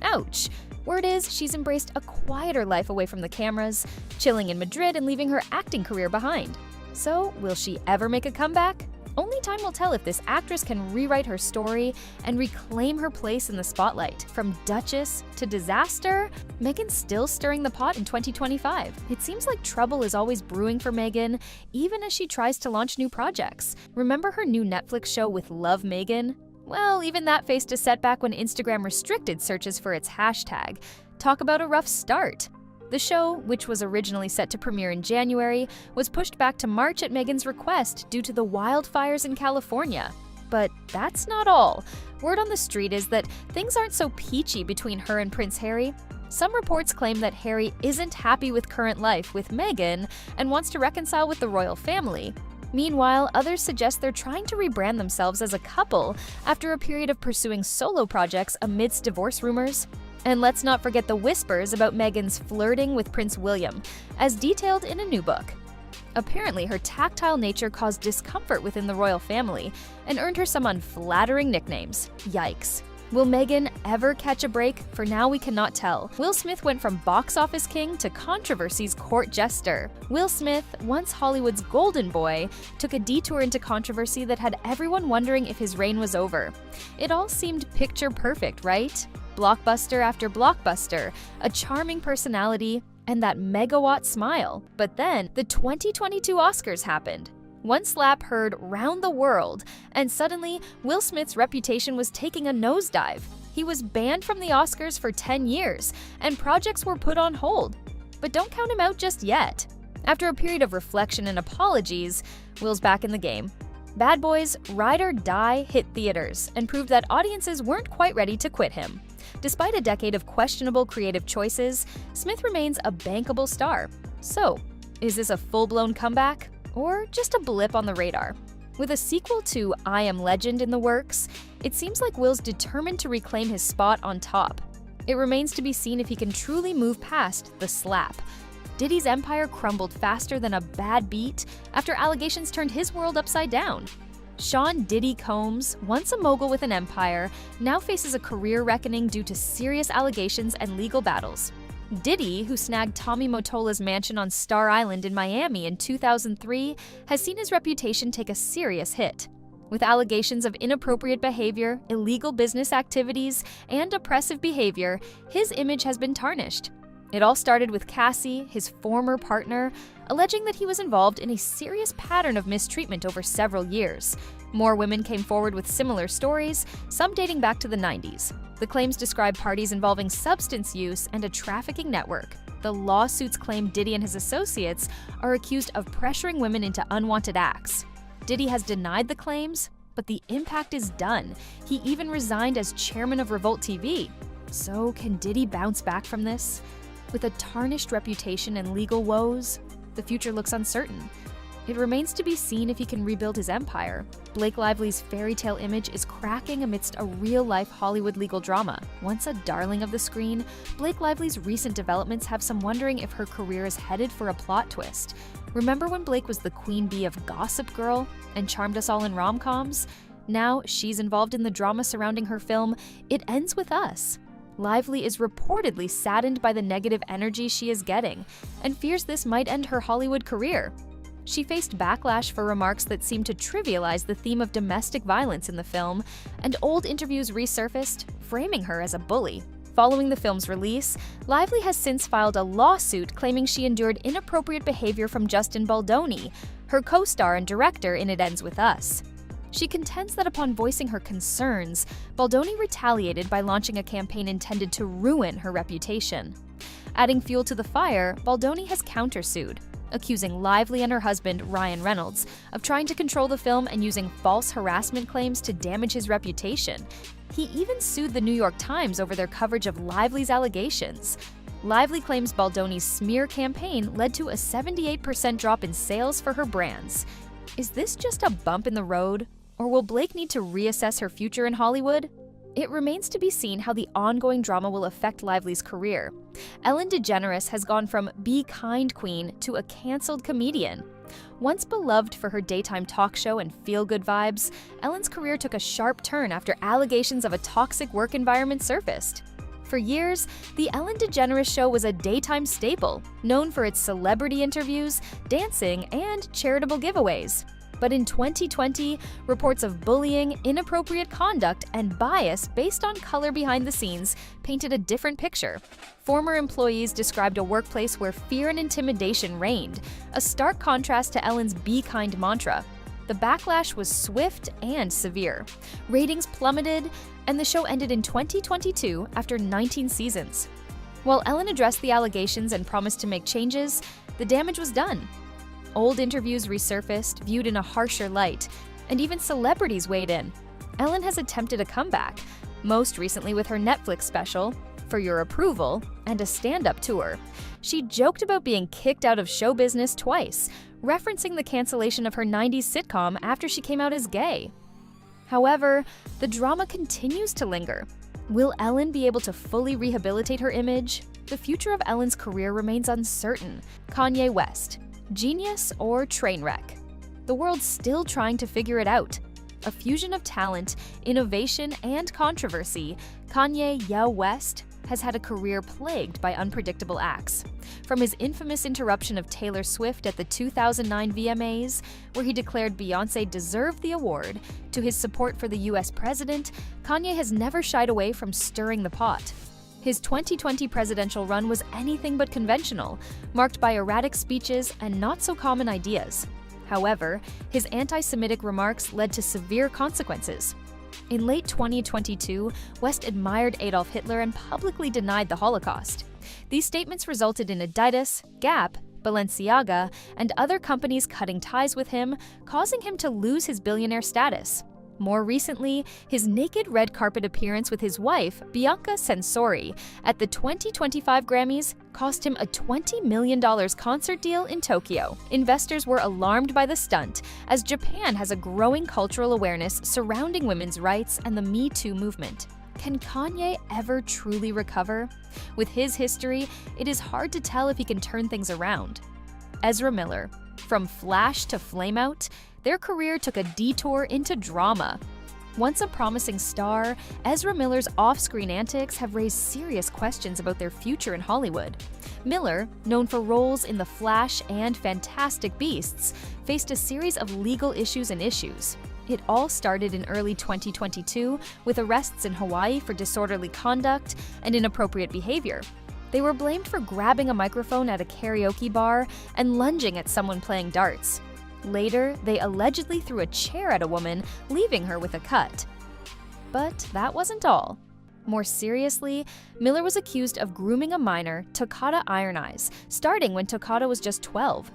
Ouch! Word is she's embraced a quieter life away from the cameras, chilling in Madrid and leaving her acting career behind. So, will she ever make a comeback? Only time will tell if this actress can rewrite her story and reclaim her place in the spotlight. From Duchess to disaster, Meghan's still stirring the pot in 2025. It seems like trouble is always brewing for Meghan, even as she tries to launch new projects. Remember her new Netflix show with Love Meghan? Well, even that faced a setback when Instagram restricted searches for its hashtag. Talk about a rough start. The show, which was originally set to premiere in January, was pushed back to March at Meghan's request due to the wildfires in California. But that's not all. Word on the street is that things aren't so peachy between her and Prince Harry. Some reports claim that Harry isn't happy with current life with Meghan and wants to reconcile with the royal family. Meanwhile, others suggest they're trying to rebrand themselves as a couple after a period of pursuing solo projects amidst divorce rumors. And let's not forget the whispers about Meghan's flirting with Prince William, as detailed in a new book. Apparently, her tactile nature caused discomfort within the royal family and earned her some unflattering nicknames. Yikes. Will Meghan ever catch a break? For now, we cannot tell. Will Smith went from box office king to controversy's court jester. Will Smith, once Hollywood's golden boy, took a detour into controversy that had everyone wondering if his reign was over. It all seemed picture perfect, right? Blockbuster after blockbuster, a charming personality, and that megawatt smile. But then, the 2022 Oscars happened. One slap heard round the world, and suddenly, Will Smith's reputation was taking a nosedive. He was banned from the Oscars for 10 years, and projects were put on hold. But don't count him out just yet. After a period of reflection and apologies, Will's back in the game. Bad Boys: Ride or Die hit theaters and proved that audiences weren't quite ready to quit him. Despite a decade of questionable creative choices, Smith remains a bankable star. So, is this a full-blown comeback? Or just a blip on the radar? With a sequel to I Am Legend in the works, it seems like Will's determined to reclaim his spot on top. It remains to be seen if he can truly move past the slap. Diddy's empire crumbled faster than a bad beat after allegations turned his world upside down. Sean Diddy Combs, once a mogul with an empire, now faces a career reckoning due to serious allegations and legal battles. Diddy, who snagged Tommy Mottola's mansion on Star Island in Miami in 2003, has seen his reputation take a serious hit. With allegations of inappropriate behavior, illegal business activities, and oppressive behavior, his image has been tarnished. It all started with Cassie, his former partner, alleging that he was involved in a serious pattern of mistreatment over several years. More women came forward with similar stories, some dating back to the 90s. The claims describe parties involving substance use and a trafficking network. The lawsuits claim Diddy and his associates are accused of pressuring women into unwanted acts. Diddy has denied the claims, but the impact is done. He even resigned as chairman of Revolt TV. So can Diddy bounce back from this? With a tarnished reputation and legal woes, the future looks uncertain. It remains to be seen if he can rebuild his empire. Blake Lively's fairy tale image is cracking amidst a real-life Hollywood legal drama. Once a darling of the screen, Blake Lively's recent developments have some wondering if her career is headed for a plot twist. Remember when Blake was the queen bee of Gossip Girl and charmed us all in rom-coms? Now she's involved in the drama surrounding her film It Ends With Us. Lively is reportedly saddened by the negative energy she is getting and fears this might end her Hollywood career. She faced backlash for remarks that seemed to trivialize the theme of domestic violence in the film, and old interviews resurfaced, framing her as a bully. Following the film's release, Lively has since filed a lawsuit claiming she endured inappropriate behavior from Justin Baldoni, her co-star and director in It Ends With Us. She contends that upon voicing her concerns, Baldoni retaliated by launching a campaign intended to ruin her reputation. Adding fuel to the fire, Baldoni has countersued, accusing Lively and her husband, Ryan Reynolds, of trying to control the film and using false harassment claims to damage his reputation. He even sued the New York Times over their coverage of Lively's allegations. Lively claims Baldoni's smear campaign led to a 78% drop in sales for her brands. Is this just a bump in the road? Or will Blake need to reassess her future in Hollywood? It remains to be seen how the ongoing drama will affect Lively's career. Ellen DeGeneres has gone from Be Kind Queen to a canceled comedian. Once beloved for her daytime talk show and feel-good vibes, Ellen's career took a sharp turn after allegations of a toxic work environment surfaced. For years, The Ellen DeGeneres Show was a daytime staple, known for its celebrity interviews, dancing, and charitable giveaways. But in 2020, reports of bullying, inappropriate conduct, and bias based on color behind the scenes painted a different picture. Former employees described a workplace where fear and intimidation reigned, a stark contrast to Ellen's Be Kind mantra. The backlash was swift and severe. Ratings plummeted, and the show ended in 2022 after 19 seasons. While Ellen addressed the allegations and promised to make changes, the damage was done. Old interviews resurfaced, viewed in a harsher light, and even celebrities weighed in. Ellen has attempted a comeback, most recently with her Netflix special, For Your Approval, and a stand-up tour. She joked about being kicked out of show business twice, referencing the cancellation of her 90s sitcom after she came out as gay. However, the drama continues to linger. Will Ellen be able to fully rehabilitate her image? The future of Ellen's career remains uncertain. Kanye West. Genius or train wreck? The world's still trying to figure it out. A fusion of talent, innovation, and controversy, Kanye West has had a career plagued by unpredictable acts. From his infamous interruption of Taylor Swift at the 2009 VMAs, where he declared Beyoncé deserved the award, to his support for the US president, Kanye has never shied away from stirring the pot. His 2020 presidential run was anything but conventional, marked by erratic speeches and not-so-common ideas. However, his anti-Semitic remarks led to severe consequences. In late 2022, West admired Adolf Hitler and publicly denied the Holocaust. These statements resulted in Adidas, Gap, Balenciaga, and other companies cutting ties with him, causing him to lose his billionaire status. More recently, his naked red carpet appearance with his wife, Bianca Censori, at the 2025 Grammys cost him a $20 million concert deal in Tokyo. Investors were alarmed by the stunt, as Japan has a growing cultural awareness surrounding women's rights and the Me Too movement. Can Kanye ever truly recover? With his history, it is hard to tell if he can turn things around. Ezra Miller. From Flash to Flameout, their career took a detour into drama. Once a promising star, Ezra Miller's off-screen antics have raised serious questions about their future in Hollywood. Miller, known for roles in The Flash and Fantastic Beasts, faced a series of legal issues. It all started in early 2022 with arrests in Hawaii for disorderly conduct and inappropriate behavior. They were blamed for grabbing a microphone at a karaoke bar and lunging at someone playing darts. Later, they allegedly threw a chair at a woman, leaving her with a cut. But that wasn't all. More seriously, Miller was accused of grooming a minor, Toccata Iron Eyes, starting when Toccata was just 12.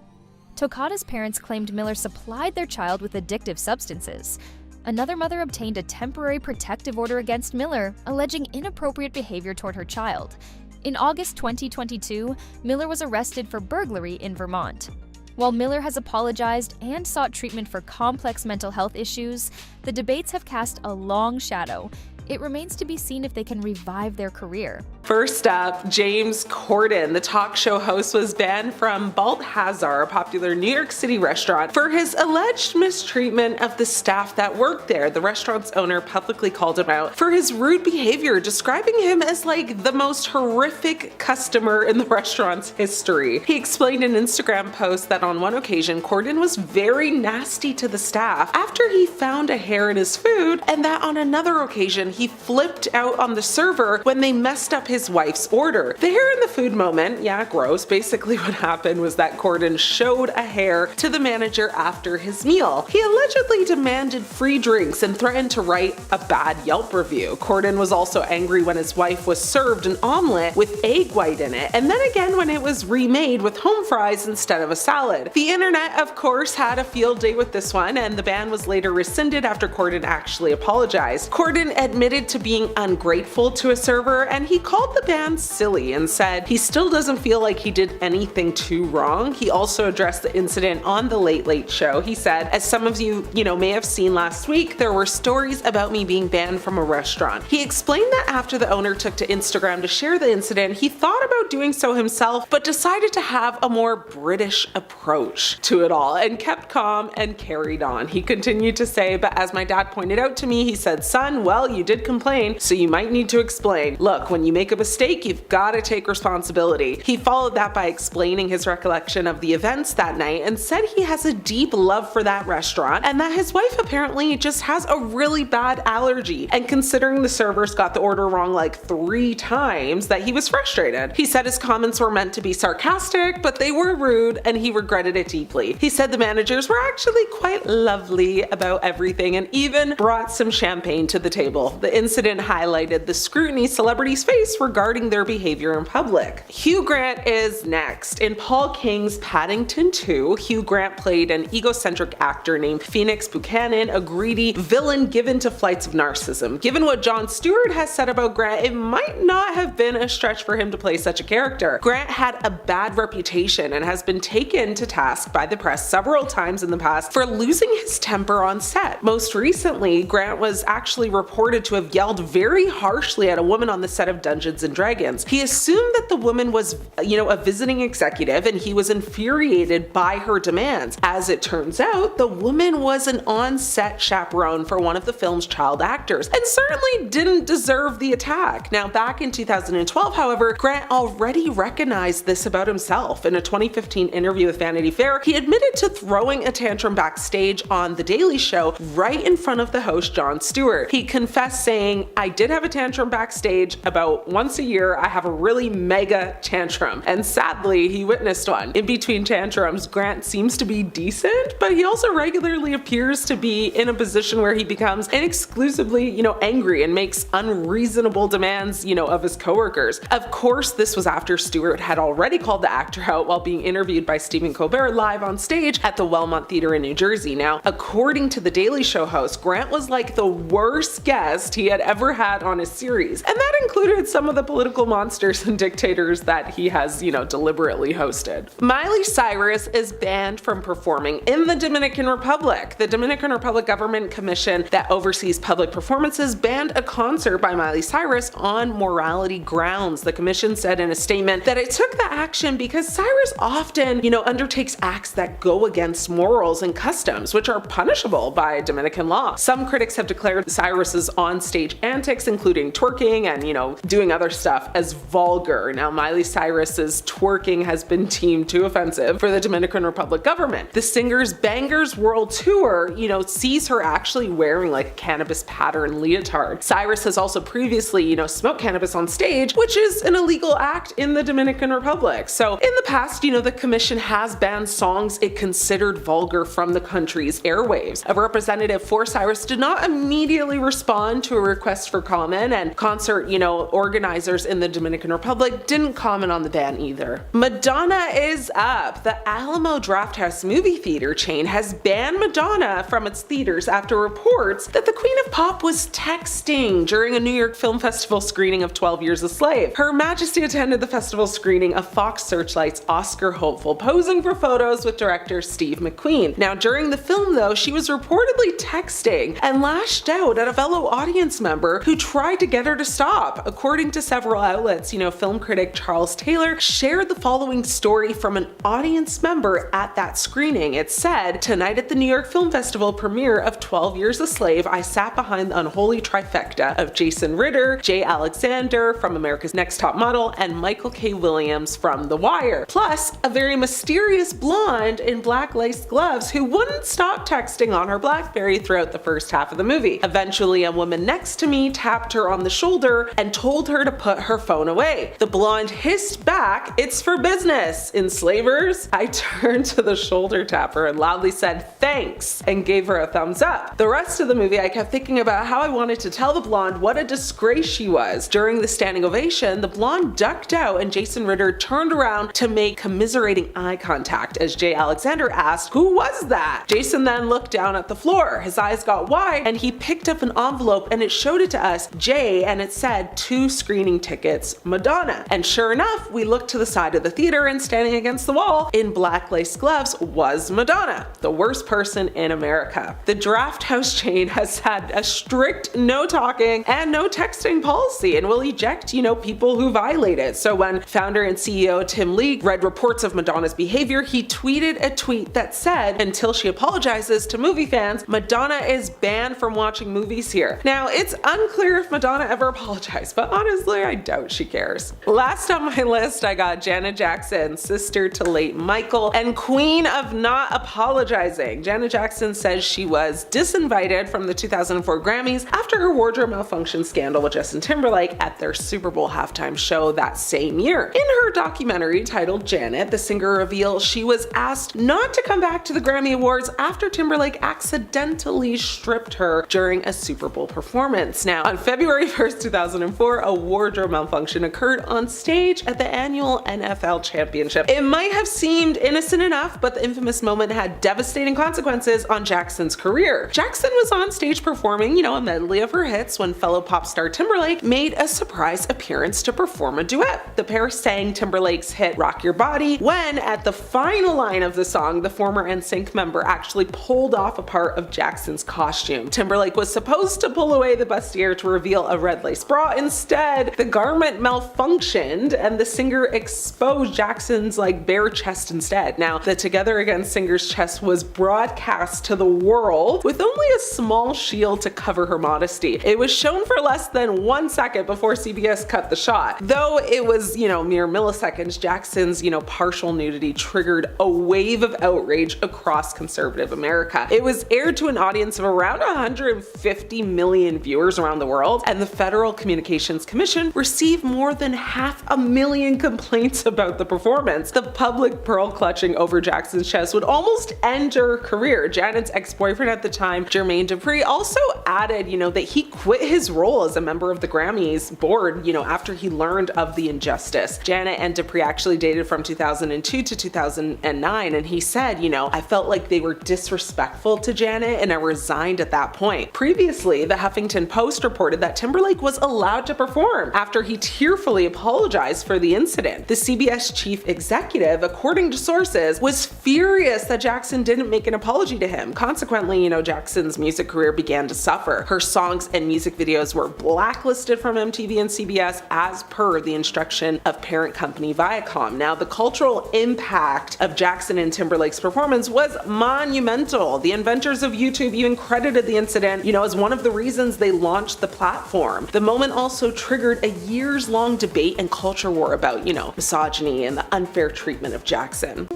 Toccata's parents claimed Miller supplied their child with addictive substances. Another mother obtained a temporary protective order against Miller, alleging inappropriate behavior toward her child. In August 2022, Miller was arrested for burglary in Vermont. While Miller has apologized and sought treatment for complex mental health issues, the debates have cast a long shadow. It remains to be seen if they can revive their career. First up, James Corden. The talk show host was banned from Balthazar, a popular New York City restaurant, for his alleged mistreatment of the staff that worked there. The restaurant's owner publicly called him out for his rude behavior, describing him as like the most horrific customer in the restaurant's history. He explained in an Instagram post that on one occasion, Corden was very nasty to the staff after he found a hair in his food, and that on another occasion, he flipped out on the server when they messed up his wife's order. The hair in the food moment, yeah, gross. Basically what happened was that Corden showed a hair to the manager after his meal. He allegedly demanded free drinks and threatened to write a bad Yelp review. Corden was also angry when his wife was served an omelet with egg white in it, and then again when it was remade with home fries instead of a salad. The internet, of course, had a field day with this one, and the ban was later rescinded after Corden actually apologized. Corden admitted to being ungrateful to a server, and he called the ban silly and said he still doesn't feel like he did anything too wrong. He also addressed the incident on The Late Late Show. He said, as some of you may have seen last week, there were stories about me being banned from a restaurant. He explained that after the owner took to Instagram to share the incident, he thought about doing so himself, but decided to have a more British approach to it all and kept calm and carried on. He continued to say, but as my dad pointed out to me, he said, son, well, you did complain, so you might need to explain. Look, when you make a mistake, you've got to take responsibility. He followed that by explaining his recollection of the events that night and said he has a deep love for that restaurant and that his wife apparently just has a really bad allergy. And considering the servers got the order wrong like 3 times, that he was frustrated. He said his comments were meant to be sarcastic, but they were rude and he regretted it deeply. He said the managers were actually quite lovely about everything and even brought some champagne to the table. The incident highlighted the scrutiny celebrities face regarding their behavior in public. Hugh Grant is next. In Paul King's Paddington 2, Hugh Grant played an egocentric actor named Phoenix Buchanan, a greedy villain given to flights of narcissism. Given what Jon Stewart has said about Grant, it might not have been a stretch for him to play such a character. Grant had a bad reputation and has been taken to task by the press several times in the past for losing his temper on set. Most recently, Grant was actually reported to have yelled very harshly at a woman on the set of Dungeons and Dragons. He assumed that the woman was, a visiting executive and he was infuriated by her demands. As it turns out, the woman was an on-set chaperone for one of the film's child actors and certainly didn't deserve the attack. Now, back in 2012, however, Grant already already recognized this about himself. In a 2015 interview with Vanity Fair, he admitted to throwing a tantrum backstage on The Daily Show right in front of the host Jon Stewart. He confessed saying, "I did have a tantrum backstage about once a year. I have a really mega tantrum." And sadly, he witnessed one. In between tantrums, Grant seems to be decent, but he also regularly appears to be in a position where he becomes inexcusably, angry and makes unreasonable demands, of his coworkers. Of course, this was after Stewart had already called the actor out while being interviewed by Stephen Colbert live on stage at the Wellmont Theater in New Jersey. Now, according to the Daily Show host, Grant was like the worst guest he had ever had on his series, and that included some of the political monsters and dictators that he has, deliberately hosted. Miley Cyrus is banned from performing in the Dominican Republic. The Dominican Republic Government Commission that oversees public performances banned a concert by Miley Cyrus on morality grounds. The commission said in a statement that it took the action because Cyrus often, undertakes acts that go against morals and customs, which are punishable by Dominican law. Some critics have declared Cyrus's on-stage antics, including twerking and, doing other stuff, as vulgar. Now, Miley Cyrus's twerking has been deemed too offensive for the Dominican Republic government. The singer's Bangers World Tour, sees her actually wearing like a cannabis pattern leotard. Cyrus has also previously, smoked cannabis on stage, which is an illegal act in the Dominican Republic. So in the past, the commission has banned songs it considered vulgar from the country's airwaves. A representative for Cyrus did not immediately respond to a request for comment, and concert, organizers in the Dominican Republic didn't comment on the ban either. Madonna is up. The Alamo Drafthouse movie theater chain has banned Madonna from its theaters after reports that the Queen of Pop was texting during a New York Film Festival screening of 12 Years a Slave. Her Majesty attended the festival screening of Fox Searchlight's Oscar hopeful, posing for photos with director Steve McQueen. Now, during the film though, she was reportedly texting and lashed out at a fellow audience member who tried to get her to stop. According to several outlets, film critic Charles Taylor shared the following story from an audience member at that screening. It said, "Tonight at the New York Film Festival premiere of 12 Years a Slave, I sat behind the unholy trifecta of Jason Ritter, Jay Alexander from America's Next Top Model, and Michael K. Williams from The Wire. Plus, a very mysterious blonde in black lace gloves who wouldn't stop texting on her BlackBerry throughout the first half of the movie. Eventually, a woman next to me tapped her on the shoulder and told her to put her phone away. The blonde hissed back, 'It's for business, enslavers.' I turned to the shoulder tapper and loudly said, 'Thanks,' and gave her a thumbs up. The rest of the movie, I kept thinking about how I wanted to tell the blonde what a disgrace she was. During the standing ovation, the blonde ducked out and Jason Ritter turned around to make commiserating eye contact as Jay Alexander asked, 'Who was that?' Jason then looked down at the floor. His eyes got wide and he picked up an envelope and it showed it to us, Jay, and it said 2 screening tickets, Madonna. And sure enough, we looked to the side of the theater and standing against the wall in black lace gloves was Madonna, the worst person in America. The Drafthouse chain has had a strict no talking and no texting policy and will eject, people who violate it. So when founder and CEO Tim Lee read reports of Madonna's behavior, he tweeted a tweet that said, "Until she apologizes to movie fans, Madonna is banned from watching movies here." Now, it's unclear if Madonna ever apologized, but honestly, I doubt she cares. Last on my list, I got Janet Jackson, sister to late Michael, and queen of not apologizing. Janet Jackson says she was disinvited from the 2004 Grammys after her wardrobe malfunction scandal with Justin Timberlake at their Super Bowl halftime show that same year. In her documentary titled Janet, the singer reveals she was asked not to come back to the Grammy Awards after Timberlake accidentally stripped her during a Super Bowl performance. Now, on February 1st, 2004, a wardrobe malfunction occurred on stage at the annual NFL Championship. It might have seemed innocent enough, but the infamous moment had devastating consequences on Jackson's career. Jackson was on stage performing, a medley of her hits when fellow pop star Timberlake made a surprise appearance to perform a duet. The pair sang Timberlake's hit Rock Your Body when, at the final line of the song, the former NSYNC member actually pulled off a part of Jackson's costume. Timberlake was supposed to pull away the bustier to reveal a red lace bra. Instead, the garment malfunctioned and the singer exposed Jackson's bare chest instead. Now, the Together Again singer's chest was broadcast to the world with only a small shield to cover her modesty. It was shown for less than 1 second before CBS cut the shot. Though it it was, mere milliseconds, Jackson's, partial nudity triggered a wave of outrage across conservative America. It was aired to an audience of around 150 million viewers around the world, and the Federal Communications Commission received more than 500,000 complaints about the performance. The public pearl clutching over Jackson's chest would almost end her career. Janet's ex-boyfriend at the time, Jermaine Dupri, also added, that he quit his role as a member of the Grammys board, after he learned of the injustice. Janet and Dupri actually dated from 2002 to 2009, and he said, I felt like they were disrespectful to Janet and I resigned at that point. Previously, the Huffington Post reported that Timberlake was allowed to perform after he tearfully apologized for the incident. The CBS chief executive, according to sources, was furious that Jackson didn't make an apology to him. Consequently, Jackson's music career began to suffer. Her songs and music videos were blacklisted from MTV and CBS as per the instruction of parent company Viacom. Now, the cultural impact of Jackson and Timberlake's performance was monumental. The inventors of YouTube even credited the incident, as one of the reasons they launched the platform. The moment also triggered a years-long debate and culture war about, misogyny and the unfair treatment of Jackson.